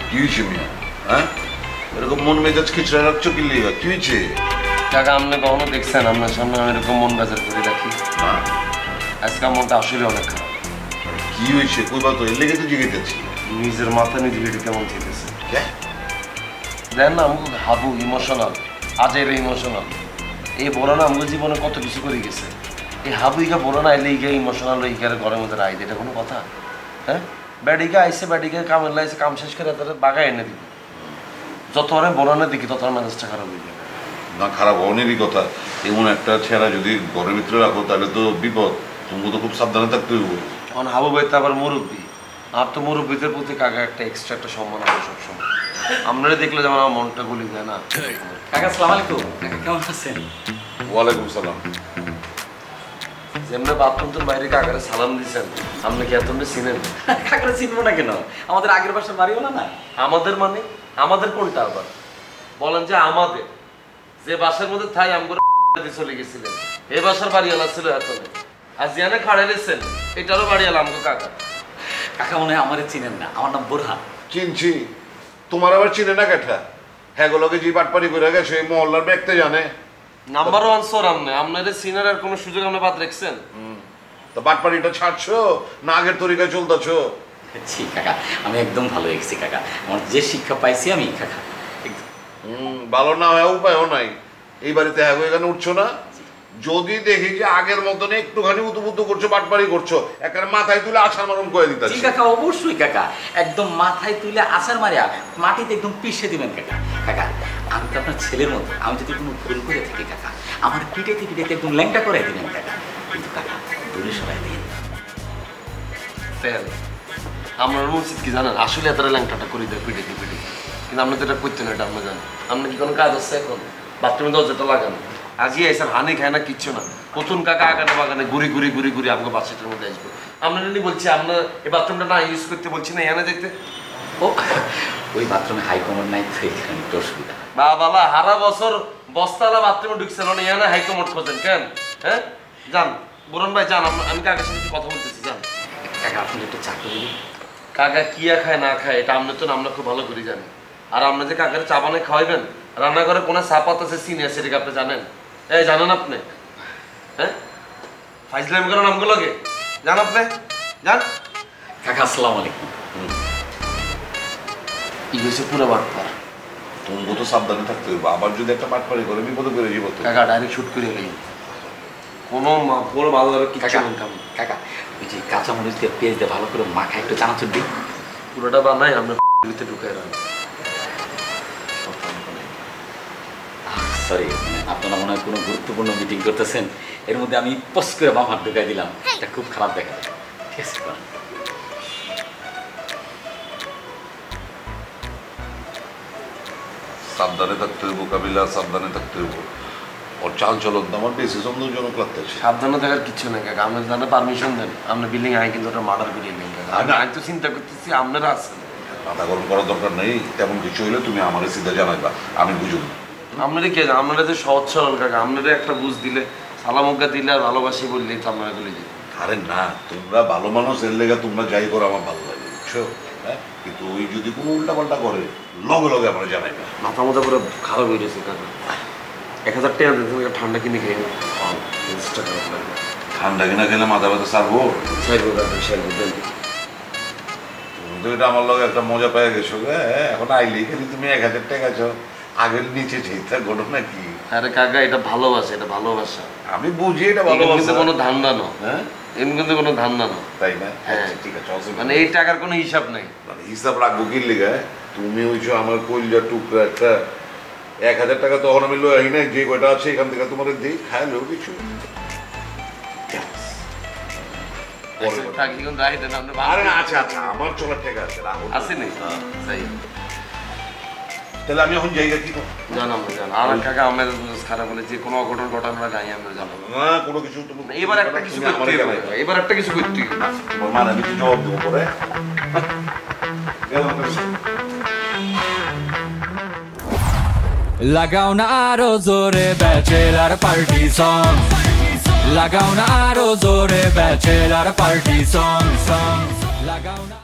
কি হয়েছে মিয়া? হ্যাঁ, এরকম মন মেজাজ খিচড়া রাখছো কি লিগা? কি হয়েছে? কাকা আপনি কখনো দেখছেন আপনার সামনে আমি এরকম মন বাজার করে রাখি? আজকে মনটা আসলে অনেক খারাপ। কি হয়েছে কইবা তো, এর লেগে তো জিজ্ঞেস। নিজের মাথা নিজে ভিডিও কেমন চেতেছে দেন না, আমাকে হাবু ইমোশনাল, আজের ইমোশনাল। এই বড় না আমাকে জীবনে কত কিছু করে গেছে। এই হাবু ইকা বড় না এলে ইকা ইমোশনাল ইকার ঘরের মধ্যে রাই, এটা কোনো কথা? হ্যাঁ, ব্যাডিকা আইসে ব্যাডিকা কামের লাইছে, কাম শেষ করে তাদের বাগা এনে দিব। যত অনেক বড় না দেখি তত মেজাজটা খারাপ হয়ে যাবে। না খারাপ হওয়ারই কথা, এমন একটা ছেঁড়া যদি ঘরের ভিতরে রাখো তাহলে তো বিপদ। তুমি তো খুব সাবধানে থাকতে হইব। এখন হাবু ভাই তো আবার মুরব্বী, আর তো মুরব্বীদের প্রতি কাকা একটা এক্সট্রা একটা সম্মান আছে সবসময়। আপনারা দেখলে যেমন আমার মনটা গলি যায় না। কাকা আসসালামু আলাইকুম। কাকা কেমন আছেন? ওয়ালাইকুম সালাম। যেমন বাথরুম তোর বাইরে কাকারে সালাম দিচ্ছেন, আপনি কি এত চিনেন? কাকারে চিনবো না কেন? আমাদের আগের বাসার বাড়ি হলো না? আমাদের মানে আমাদের কোনটা আবার বলেন? যে আমাদের যে বাসার মধ্যে থাই আমগরে চলে গেছিলেন, এই বাসার বাড়িওয়ালা ছিল এত, আর জিয়ানে খাড়াইলেছেন এটারও বাড়িওয়ালা আমগো কাকা। কাকা মনে হয় আমারে চিনেন না, আমার নাম বোরহান। চিনছি, তোমার আবার চিনে না কেঠা? হ্যাঁ গুলোকে যে বাটপাড়ি করে গেছে এই মহল্লার ব্যক্তি জানে। নাম্বার ওয়ান সোর আমনে, আপনাদের সিনার আর কোনো সুযোগ আপনি বাদ রাখছেন? তো বাটপাড়িটা ছাড়ছো না আগের তরিকায় চলতেছো? জি কাকা, আমি একদম ভালো হয়ে গেছি কাকা। আমার যে শিক্ষা পাইছি আমি কাকা ভালো না হয় উপায়ও নাই। এই বাড়িতে হ্যাঁ এখানে উঠছো না, যদি দেখি যে আগের মতন একটুখানি উতুপুতু করছো, বাটপাড়ি করছো, একেবারে মাথায় তুলে আছাড় মারুন করে দিতে। জি কাকা, অবশ্যই কাকা, একদম মাথায় তুলে আছাড় মারিয়া মাটিতে একদম পিষে দিবেন কাকা। কাকা আমি তো আপনার ছেলের মতো, আমি যদি কোনো ভুল করে থাকি কাকা আমার পিটাইতে পিটাইতে একদম ল্যাংটা করে দিবেন কাকা। কিন্তু কাকা দূরে সবাই দিন আমার উচিত কি জানেন? আসলে এত ল্যাংটাটা করে দেয় পিটাইতে পিটাইতে, কিন্তু আপনি তো এটা করতেন না, এটা আপনি জানেন। আপনার কি কোনো কাজ আছে এখন? বাথরুমে দরজাটা লাগানো, আজই এসব হানি খায় না, কিচ্ছু না। প্রথম কাকা আগানে বাগানে ঘুরি ঘুরি ঘুরি ঘুরি আমাকে বাচ্চাটার মধ্যে আসবে। আপনার এমনি বলছি আপনার এই বাথরুমটা না ইউজ করতে বলছি না, এখানে দেখতে। ও ওই বাথরুমে হাই কমোড নাই তো, এখানে একটু অসুবিধা। বা বালা হারা বছর বস্তালা বাথরুমে ঢুকছিল না, এখানে হাই কমোড খোঁজেন কেন? হ্যাঁ যান বুরন ভাই যান, আমি কাকার সাথে কথা বলতেছি, যান। কাকা আপনি একটু চা করে দিন। কাকা কিয়া খায় না খায় এটা আপনি তো আমরা খুব ভালো করে জানি। আর আপনি যে কাকার চা বানায় খাওয়াইবেন, রান্নাঘরে কোনো সাপাত আছে সিনিয়র, সেটাকে আপনি জানেন? এই জানেন আপনি? হ্যাঁ ফাইজলাম করেন আমগুলোকে, জান আপনি? যান। কাকা আসসালামু আলাইকুম। ই হয়েছে পুরো বাটপার। তুমি তো সাবধানে থাকতে হইব, আবার যদি একটা বাটপাড়ি করে বিপদে করে যাবো। কাকা ডাইরেক্ট শুট করে নেই, কোনো পুরো ভালো ধরে কিছু কাকা ওই যে কাঁচামরিচ দিয়ে পেঁয়াজ দিয়ে ভালো করে মাখা একটু চানাচুর দিই, পুরোটা বানাই আমরা ভিতরে ঢুকাই রাখি। সরি আপনারা মনে হয় কোনো গুরুত্বপূর্ণ মিটিং করতেছেন, এর মধ্যে আমি পস করে বাম হাত ঢুকাই দিলাম, এটা খুব খারাপ দেখা যায়। ঠিক আছে সাবধানে থাকতে হইব কাবিলা, সাবধানে থাকতে হইব। ওর চাল চলন আমার বেশি সন্দেহজনক লাগতেছে। সাবধানে থাকার কিছু নেই কাকা, আপনি জানে পারমিশন দেন, আপনার বিল্ডিং আই কিন্তু ওটা মার্ডার করিয়ে নেন কাকা। আমি তো চিন্তা করতেছি আপনারা আছেন। মাথা গরম করার দরকার নেই, তেমন কিছু হইলে তুমি আমার সিধা জানাইবা, আমি বুঝুন। আপনারা কে জান? আপনারা যে সহজ সরল কাকা, আপনারা একটা বুঝ দিলে, সালামজ্ঞা দিলে আর ভালোবাসি বললেই তো আপনারা বলে দিই। আরে না, তোমরা ভালো মানুষ, এর লেগে তোমরা যাই করো আমার ভালো লাগে, বুঝছো? হ্যাঁ কিন্তু ওই যদি কোনো উল্টাপাল্টা করে লগে লগে আমরা জানাইবা। মাথা মাথা পুরো খারাপ হয়ে গেছে কাকা। 1000 টাকা দিতে ঠান্ডা কিনে খেয়ে জিনিসটা খারাপ লাগবে। ঠান্ডা কিনা খেলে মাথা ব্যথা সারবো? সারবো কাকা, সারবো দেন। তুমি তো এটা আমার লগে একটা মজা পেয়ে গেছো, এখন আইলেই খালি তুমি 1000 টাকা চাও, আগের নিচে ঠিক ঘটনা কি? আরে কাকা এটা ভালোবাসা, এটা ভালোবাসা। আমি বুঝি এটা ভালোবাসা, কোনো ধান্দা না। হ্যাঁ এমনি কিন্তু কোনো ধান্দা না, তাই না? হ্যাঁ ঠিক আছে, মানে এই টাকার কোনো হিসাব নাই। মানে হিসাব রাখবো কি লিগা? তুমি হইছো আমার কইলজা টুকরা একটা। 1000 টাকা তখন আমি লই আই না, যে কয়টা আছে এখান থেকে তোমার দিই, খাইলেও কিছু। আরে আচ্ছা আচ্ছা, আমার চলার টাকা আছে, আছে নি? তাহলে আমি এখন জায়গা কি করব? জানাম জান। আর কাকা আমাদের খারাপ হলে যে কোনো অঘটন ঘটনা গাই আমরা জানাবো না, কোনো কিছু তুমি এবার একটা কিছু করতে হবে, এবার একটা কিছু করতে হবে। তোমার মানে আমি কি জবাব দেবো পরে? লাগাও না আরো জোরে ব্যাচেলার পার্টি সং, লাগাও না আরো জোরে ব্যাচেলার পার্টি সং, লাগাও না।